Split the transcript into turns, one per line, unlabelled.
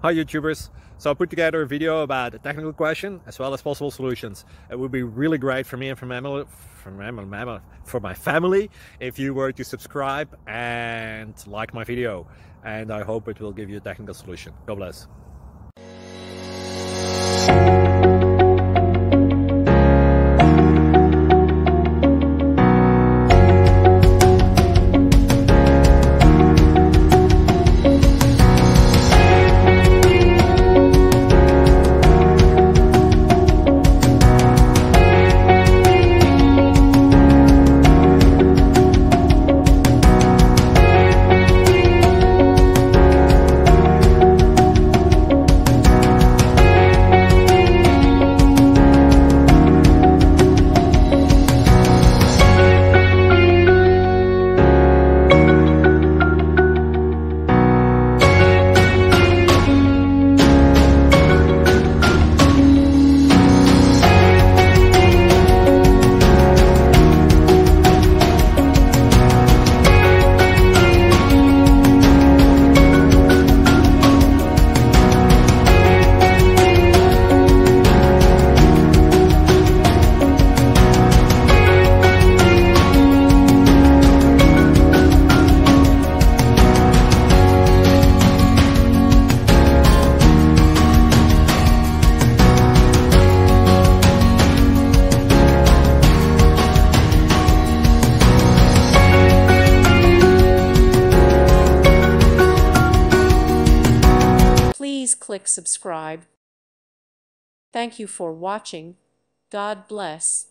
Hi YouTubers! So I put together a video about a technical question as well as possible solutions. It would be really great for me and for my family if you were to subscribe and like my video, and I hope it will give you a technical solution. God bless.
Please click subscribe. Thank you for watching. God bless.